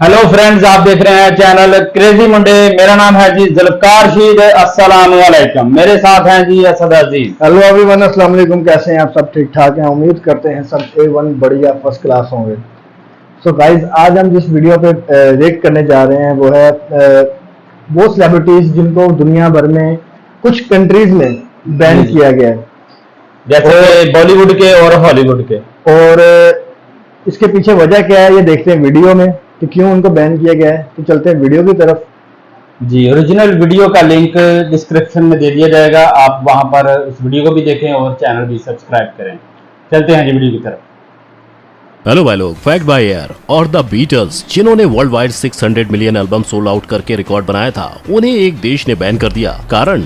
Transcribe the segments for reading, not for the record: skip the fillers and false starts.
Hello friends, आप देख रहे हैं चैनल क्रेजी मंडे। मेरा नाम है जी जुल्फकार शीद। अस्सलाम वालेकुम। मेरे साथ हैं जी असद अजीज। हेलो एवरीवन, अस्सलाम वालेकुम। कैसे हैं आप? सब ठीक ठाक हैं? उम्मीद करते हैं सब A1 बढ़िया फर्स्ट क्लास होंगे। सो गाइस, आज हम जिस वीडियो पे रिएक्ट करने जा रहे हैं वो है वो सेलिब्रिटीज जिनको दुनिया भर में कुछ कंट्रीज में जी बैन जी, किया गया है। जैसे और कि बॉलीवुड के और हॉलीवुड के। और इसके पीछे वजह क्या है ये देखते हैं वीडियो में कि क्यों उनको बैन किया गया है। तो चलते हैं वीडियो की तरफ। जी, ओरिजिनल वीडियो का लिंक डिस्क्रिप्शन में दे दिया जाएगा। आप वहां पर उस वीडियो को भी देखें और चैनल भी सब्सक्राइब करें। चलते हैं जी वीडियो की तरफ। हेलो भाई लोग, फैक्ट बाय एयर और द बीटल्स जिन्होंने world wide 600 million album sold out करके रिकॉर्ड बनाया था, उन्हें एक देश ने बैन कर दिया। कारण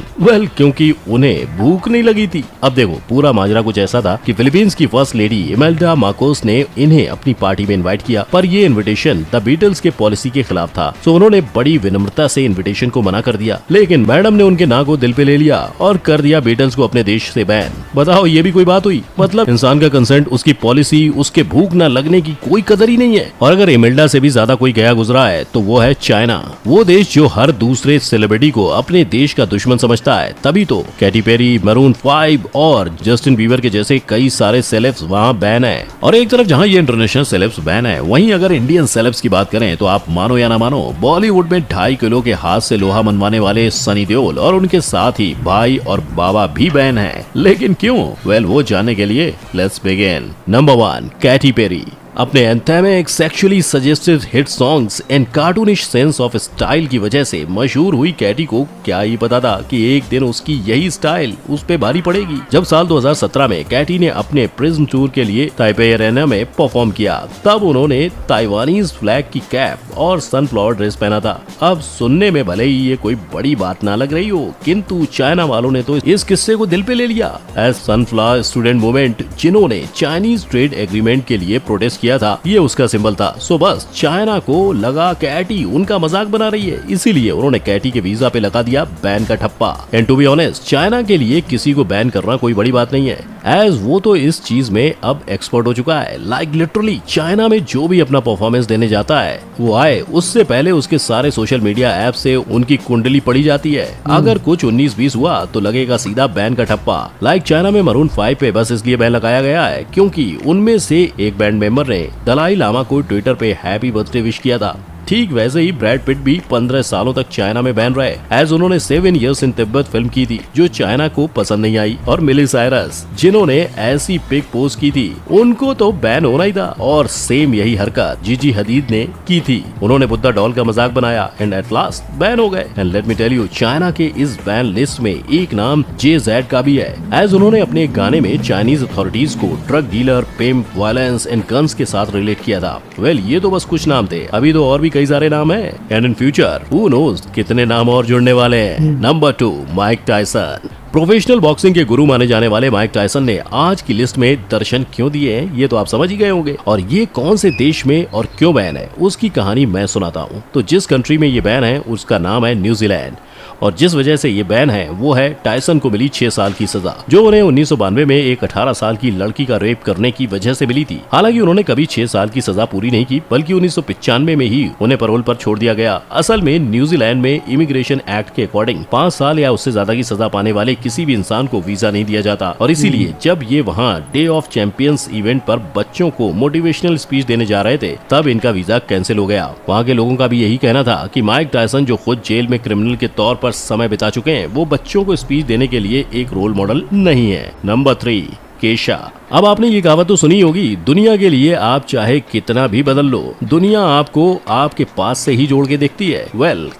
क्योंकि उन्हें भूख नहीं लगी थी। अब देखो, पूरा माजरा कुछ ऐसा था कि फिलीपींस की फर्स्ट लेडी इमेल्डा मार्कोस ने इन्हें अपनी पार्टी में इनवाइट किया, पर ये इनविटेशन द बीटल्स के पॉलिसी के खिलाफ था। सो उन्होंने बड़ी विनम्रता से इन्विटेशन को मना कर दिया, लेकिन मैडम ने उनके ना को दिल पे ले लिया और कर दिया बीटल्स को अपने देश से बैन। बताओ, ये भी कोई बात हुई? मतलब इंसान का कंसेंट, उसकी पॉलिसी, उसके भूख न लगने की कोई कदर ही नहीं है। और अगर इमेल्डा से भी ज्यादा कोई गया गुजरा है तो वो है चाइना। वो देश जो हर दूसरे सेलिब्रिटी को अपने देश का दुश्मन समझता है। तभी तो कैटी पेरी, मैरून 5 और जस्टिन बीबर के जैसे कई सारे सेलेब्स वहाँ बैन है। और एक तरफ जहाँ ये इंटरनेशनल सेलेब्स बैन है, वहीं अगर इंडियन सेलेब्स की बात करें तो आप मानो या ना मानो, बॉलीवुड में 2.5 किलो के हाथ से लोहा मनवाने वाले सनी देओल और उनके साथ ही भाई और बाबा भी बैन है। लेकिन क्यों? वो जानने के लिए let's begin. Number 1, Katy Perry. अपने anthemic, sexually suggested hit songs and cartoonish sense of style की वजह से मशहूर हुई कैटी को क्या ही पता था कि एक दिन उसकी यही स्टाइल उस पे भारी पड़ेगी। जब साल 2017 में कैटी ने अपने प्रिज्म टूर के लिए ताइपे अरेना में परफॉर्म किया, तब उन्होंने ताइवानीज फ्लैग की कैप और सनफ्लावर ड्रेस पहना था। अब सुनने में भले ही ये कोई बड़ी बात ना लग रही हो, किंतु चाइना वालों ने तो इस किस्से को दिल पे ले लिया। एज सनफ्लावर स्टूडेंट मूवमेंट, जिन्होंने चाइनीज ट्रेड एग्रीमेंट के लिए प्रोटेस्ट किया था, ये उसका सिंबल था। सो बस चाइना को लगा कैटी उनका मजाक बना रही है, इसीलिए उन्होंने कैटी के वीजा पे लगा दिया बैन का ठप्पा। And to be honest, China के लिए किसी को बैन करना कोई बड़ी बात नहीं है, एज वो तो इस चीज में अब एक्सपर्ट हो चुका है। लाइक लिटरली चाइना में जो भी अपना परफॉर्मेंस देने जाता है, वो आए उससे पहले उसके सारे सोशल मीडिया ऐप से उनकी कुंडली पड़ी जाती है। अगर कुछ 19-20 हुआ तो लगेगा सीधा बैन का ठप्पा। लाइक चाइना में मैरून 5 पे बस इसलिए बैन लगाया गया है क्योंकि उनमें से एक बैंड मेंबर ने दलाई लामा को ट्विटर पे हैप्पी बर्थडे विश किया था। ठीक वैसे ही ब्रैड पिट भी 15 सालों तक चाइना में बैन रहे, एज उन्होंने 7 इयर्स इन तिब्बत फिल्म की थी जो चाइना को पसंद नहीं आई। और मिली साइरस, जिन्होंने ऐसी पिक पोस्ट की थी, उनको तो बैन होना ही था। और सेम यही हरकत जीजी हदीद ने की थी। उन्होंने बुद्धा डॉल का मजाक बनाया एंड एट लास्ट बैन हो गए। And let me tell you, China के इस बैन लिस्ट में एक नाम JZ का भी है, एज उन्होंने अपने एक गाने में चाइनीज अथॉरिटीज को drug dealer, pimp, violence and guns के साथ रिलेट किया था। ये तो बस कुछ नाम थे, अभी तो और भी कई सारे नाम है। And in future who knows कितने नाम और जुड़ने वाले हैं। Number 2, Mike Tyson. Professional boxing के गुरु माने जाने वाले माइक टायसन ने आज की लिस्ट में दर्शन क्यों दिए हैं, ये तो आप समझ ही गए होंगे। और ये कौन से देश में और क्यों बैन है, उसकी कहानी मैं सुनाता हूँ। तो जिस कंट्री में ये बैन है उसका नाम है न्यूजीलैंड, और जिस वजह से ये बैन है वो है टायसन को मिली 6 साल की सजा, जो उन्हें 1992 में एक 18 साल की लड़की का रेप करने की वजह से मिली थी। हालांकि उन्होंने कभी 6 साल की सजा पूरी नहीं की, बल्कि 1995 में ही उन्हें पैरोल पर छोड़ दिया गया। असल में न्यूजीलैंड में इमिग्रेशन एक्ट के अकॉर्डिंग 5 साल या उससे ज्यादा की सजा पाने वाले किसी भी इंसान को वीजा नहीं दिया जाता। और इसीलिए जब ये वहाँ डे ऑफ चैंपियंस इवेंट पर बच्चों को मोटिवेशनल स्पीच देने जा रहे थे, तब इनका वीजा कैंसिल हो गया। वहाँ के लोगों का भी यही कहना था कि माइक टायसन, जो खुद जेल में क्रिमिनल के तौर पर समय बिता चुके हैं, वो बच्चों को स्पीच देने के लिए एक रोल मॉडल नहीं है। नंबर 3, केशा। अब आपने ये कहावत तो सुनी होगी, दुनिया के लिए आप चाहे कितना भी बदल लो, दुनिया आपको आपके पास से ही जोड़ के देखती है।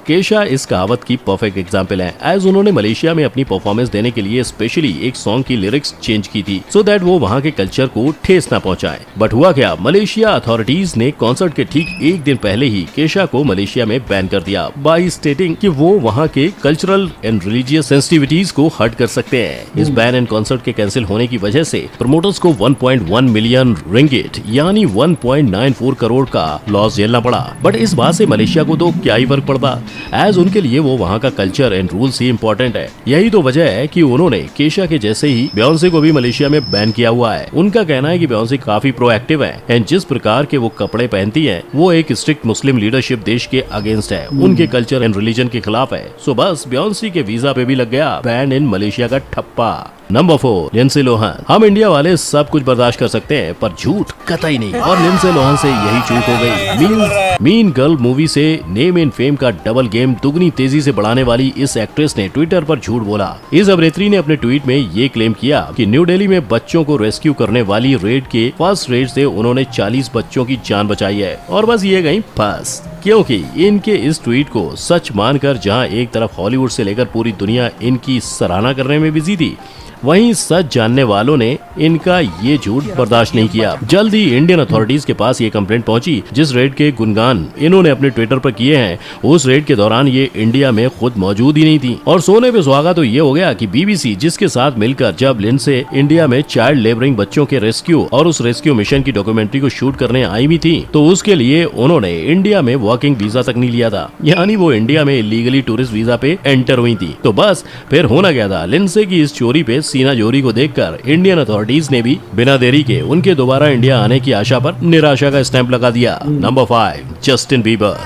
केशा इस कहावत की परफेक्ट एग्जांपल है, एज उन्होंने मलेशिया में अपनी परफॉर्मेंस देने के लिए स्पेशली एक सॉन्ग की लिरिक्स चेंज की थी, सो दैट वो वहाँ के कल्चर को ठेस न पहुँचाए। बट हुआ क्या, मलेशिया अथॉरिटीज ने कॉन्सर्ट के ठीक एक दिन पहले ही केशा को मलेशिया में बैन कर दिया, बाई स्टेटिंग कि वो वहाँ के कल्चरल एंड रिलीजियस सेंसिटिविटीज को हर्ट कर सकते हैं। इस बैन एंड कॉन्सर्ट के कैंसिल होने की वजह से प्रमोटर्स उसको 1.1 मिलियन रिंगिट यानी 1.94 करोड़ का लॉस झेलना पड़ा। बट इस बात से मलेशिया को तो क्या ही फर्क पड़ता, एज उनके लिए वो वहाँ का culture and rules he important है। यही तो वजह है कि उन्होंने केशा के जैसे ही बियोंसे को भी मलेशिया में बैन किया हुआ है। उनका कहना है कि बियोंसे काफी प्रोएक्टिव है एंड जिस प्रकार के वो कपड़े पहनती है वो एक स्ट्रिक्ट मुस्लिम लीडरशिप देश के अगेंस्ट है, उनके कल्चर एंड रिलीजन के खिलाफ है। सो बस बियोंसे के वीजा पे भी लग गया बैन इन मलेशिया का ठप्पा। Number 4, Lindsay Lohan. हम इंडिया वाले सब कुछ बर्दाश्त कर सकते हैं पर झूठ कतई नहीं, और लिंडसे लोहान से यही चूक हो गई। मीन गर्ल मूवी से नेम एंड फेम का डबल गेम दुगनी तेजी से बढ़ाने वाली इस एक्ट्रेस ने ट्विटर पर झूठ बोला। इस अभिनेत्री ने अपने ट्वीट में ये क्लेम किया कि न्यू दिल्ली में बच्चों को रेस्क्यू करने वाली रेड के फर्स्ट रेड से उन्होंने 40 बच्चों की जान बचाई है, और बस ये गई फंस। क्योंकि इनके इस ट्वीट को सच मानकर जहां एक तरफ हॉलीवुड से लेकर पूरी दुनिया इनकी सराहना करने में बिजी थी, वहीं सच जानने वालों ने इनका ये झूठ बर्दाश्त नहीं किया। जल्द ही इंडियन अथॉरिटीज के पास ये कंप्लेंट पहुंची। जिस रेड के गुणगान इन्होंने अपने ट्विटर पर किए हैं, उस रेड के दौरान ये इंडिया में खुद मौजूद ही नहीं थी। और सोने पे सुहागा तो ये हो गया कि बीबीसी जिसके साथ मिलकर जब लिंडसे इंडिया में चाइल्ड लेबरिंग बच्चों के रेस्क्यू और उस रेस्क्यू मिशन की डॉक्यूमेंट्री को शूट करने आई भी थी, तो उसके लिए उन्होंने इंडिया में वर्किंग वीजा तक नहीं लिया था, यानी वो इंडिया में इलीगली टूरिस्ट वीजा पे एंटर हुई थी। तो बस फिर होना क्या था, लिंडसे की इस चोरी पे सीना जोरी को देखकर इंडियन अथॉरिटीज ने भी बिना देरी के उनके दोबारा इंडिया आने की आशा पर निराशा का स्टैंप लगा दिया। Number 5, Justin Bieber.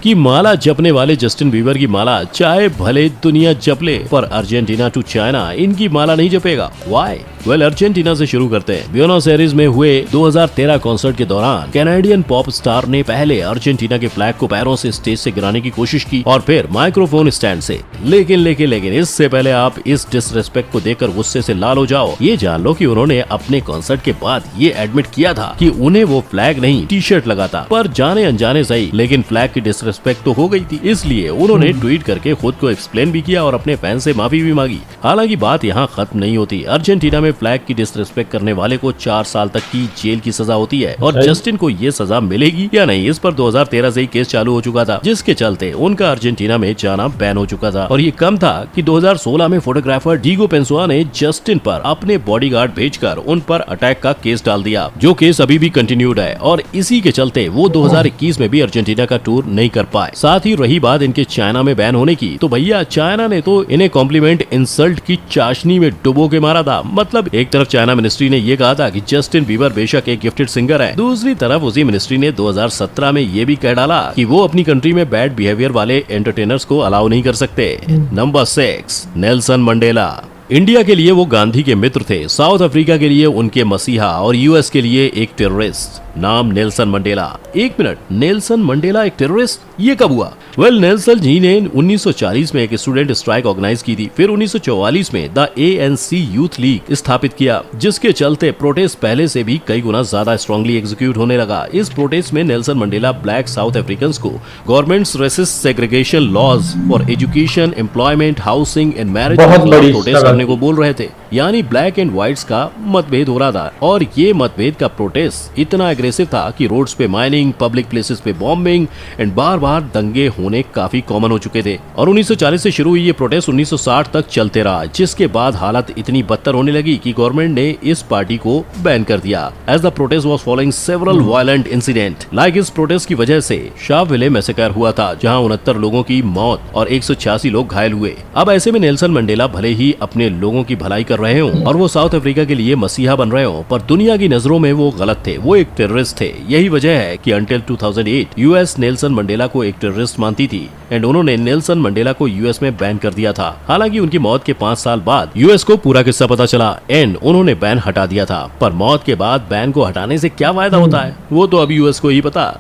कि माला जपने वाले जस्टिन बीबर की माला चाहे भले दुनिया जप ले, पर अर्जेंटीना टू चाइना इनकी माला नहीं जपेगा। व्हाई? वेल, अर्जेंटीना से शुरू करते हैं। ब्यूनस एयर्स में हुए 2013 कॉन्सर्ट के दौरान कैनेडियन पॉप स्टार ने पहले अर्जेंटीना के फ्लैग को पैरों से स्टेज से गिराने की कोशिश की और फिर माइक्रोफोन स्टैंड से। लेकिन इससे पहले आप इस डिसरेस्पेक्ट को देखकर गुस्से से लाल हो जाओ, ये जान लो कि उन्होंने अपने कॉन्सर्ट के बाद ये एडमिट किया था कि उन्हें वो फ्लैग नहीं टी शर्ट लगा था। पर जाने अनजाने सही, लेकिन फ्लैग की डिसरेस्पेक्ट तो हो गई थी, इसलिए उन्होंने ट्वीट करके खुद को एक्सप्लेन भी किया और अपने फैन से माफी भी मांगी। हालांकि बात यहाँ खत्म नहीं होती। अर्जेंटीना में फ्लैग की डिसरिस्पेक्ट करने वाले को 4 साल तक की जेल की सजा होती है, और जस्टिन को ये सजा मिलेगी या नहीं, इस पर 2013 से ही केस चालू हो चुका था, जिसके चलते उनका अर्जेंटीना में जाना बैन हो चुका था। और ये कम था कि 2016 में फोटोग्राफर डीगो पेंसुआ ने जस्टिन पर अपने बॉडीगार्ड भेजकर उन पर अटैक का केस डाल दिया, जो केस अभी भी कंटिन्यूड है, और इसी के चलते वो 2021 में भी अर्जेंटीना का टूर नहीं कर पाए। साथ ही रही बात इनके चाइना में बैन होने की, तो भैया चाइना ने तो इन्हें कॉम्प्लीमेंट इंसल्ट की चाशनी में डुबो के मारा था। मतलब एक तरफ चाइना मिनिस्ट्री ने ये कहा था कि जस्टिन बीबर बेशक एक गिफ्टेड सिंगर है, दूसरी तरफ उसी मिनिस्ट्री ने 2017 में ये भी कह डाला कि वो अपनी कंट्री में बैड बिहेवियर वाले एंटरटेनर्स को अलाउ नहीं कर सकते। Number 6, Nelson Mandela. इंडिया के लिए वो गांधी के मित्र थे, साउथ अफ्रीका के लिए उनके मसीहा और यूएस के लिए एक टेररिस्ट। नाम नेल्सन मंडेला। एक मिनट, नेल्सन मंडेला एक टेररिस्ट, ये कब हुआ? वेल, नेल्सन जी ने 1940 में एक स्टूडेंट स्ट्राइक ऑर्गेनाइज की थी, फिर 1944 में द ANC यूथ लीग स्थापित किया, जिसके चलते प्रोटेस्ट पहले से भी कई गुना ज्यादा स्ट्रांगली एग्जीक्यूट होने लगा। इस प्रोटेस्ट में Nelson Mandela black South African को government's racist segregation laws for education, employment, housing and marriage protest करने को बोल रहे थे, यानी ब्लैक एंड व्हाइट्स का मतभेद हो रहा था। और ये मतभेद का प्रोटेस्ट इतना एग्रेसिव था कि रोड्स पे माइनिंग, पब्लिक प्लेसेस पे बॉम्बिंग एंड बार-बार दंगे होने काफी कॉमन हो चुके थे। और 1940 से शुरू हुई ये प्रोटेस्ट 1960 तक चलते रहा, जिसके बाद हालत इतनी बदतर होने लगी कि गवर्नमेंट ने इस पार्टी को बैन कर दिया। As the protest was following several violent incident, like इस प्रोटेस्ट की वजह से शाहविले मैसेकर हुआ था, जहां 69 लोगों की मौत और 186 लोग घायल हुए। अब ऐसे में नेल्सन मंडेला भले ही अपने लोगों की भलाई कर रहे हों और वो साउथ अफ्रीका के लिए मसीहा बन रहे हों, पर दुनिया की नजरों में वो गलत थे, वो एक टेररिस्ट थे। यही वजह है कि अंटिल 2008 यूएस नेल्सन मंडेला को एक टेररिस्ट मानती थी एंड उन्होंने नेल्सन मंडेला को यूएस में बैन कर दिया था। हालांकि उनकी मौत के 5 साल बाद यूएस को पूरा किस्सा पता चला एंड उन्होंने बैन हटा दिया था। पर मौत के बाद बैन को हटाने से क्या फायदा होता है, वो तो अभी यूएस को ही पता।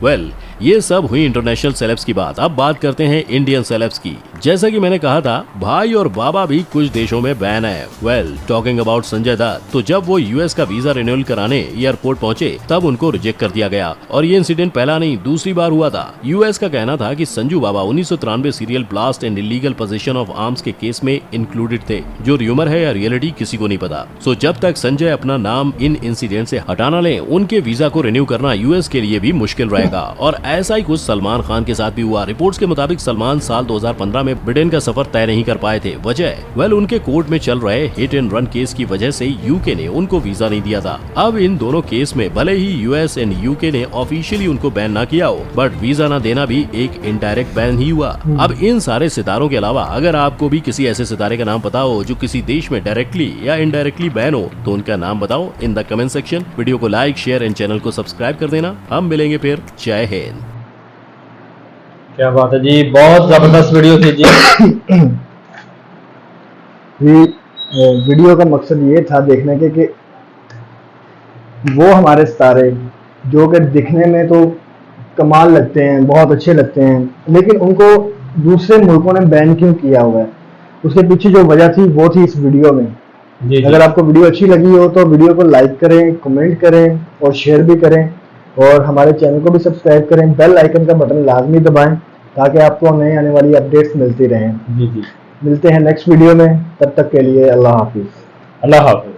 वेल, ये सब हुई इंटरनेशनल सेलेब्स की बात। अब बात करते हैं इंडियन सेलेब्स की। जैसा कि मैंने कहा था, भाई और बाबा भी कुछ देशों में बैन है। Well, talking about Sanjay Dutt, तो जब वो यूएस का वीजा रिन्यूअल कराने एयरपोर्ट पहुंचे तब उनको रिजेक्ट कर दिया गया, और ये इंसिडेंट पहला नहीं दूसरी बार हुआ था। यूएस का कहना था कि संजू बाबा 1993 serial blast and illegal position of arms के केस में इंक्लूडेड थे, जो र्यूमर है या रियलिटी किसी को नहीं पता। सो जब तक संजय अपना नाम इन इंसिडेंट से हटाना ले, उनके वीजा को रिन्यू करना यूएस के लिए भी मुश्किल रहेगा। और ऐसा ही कुछ सलमान खान के साथ भी हुआ। रिपोर्ट्स के मुताबिक सलमान साल 2015 में ब्रिटेन का सफर तय नहीं कर पाए थे। वजह उनके कोर्ट में चल रहे हिट एंड रन केस की वजह से यूके ने उनको वीजा नहीं दिया था। अब इन दोनों केस में भले ही यूएस एंड यूके ने ऑफिशियली उनको बैन ना किया हो, बट वीजा ना देना भी एक इनडायरेक्ट बैन ही हुआ। अब इन सारे सितारों के अलावा अगर आपको भी किसी ऐसे सितारे का नाम पता हो जो किसी देश में डायरेक्टली या इनडायरेक्टली बैन हो, तो उनका नाम बताओ in the comment section. Video को लाइक, शेयर एंड चैनल को सब्सक्राइब कर देना। हम मिलेंगे फिर। जय हिंद। क्या बात है जी, बहुत जबरदस्त वीडियो थी जी। वीडियो का मकसद ये था देखने के कि वो हमारे सितारे जो कि दिखने में तो कमाल लगते हैं, बहुत अच्छे लगते हैं, लेकिन उनको दूसरे मुल्कों ने बैन क्यों किया हुआ है, उसके पीछे जो वजह थी वो थी इस वीडियो में। जी। अगर आपको वीडियो अच्छी लगी हो तो वीडियो को लाइक करें, कमेंट करें और शेयर भी करें, और हमारे चैनल को भी सब्सक्राइब करें। बेल आइकन का बटन लाजमी दबाएं ताकि आपको नए आने वाली अपडेट्स मिलती रहें। जी जी। मिलते हैं नेक्स्ट वीडियो में, तब तक के लिए अल्लाह हाफिज। अल्लाह हाफिज।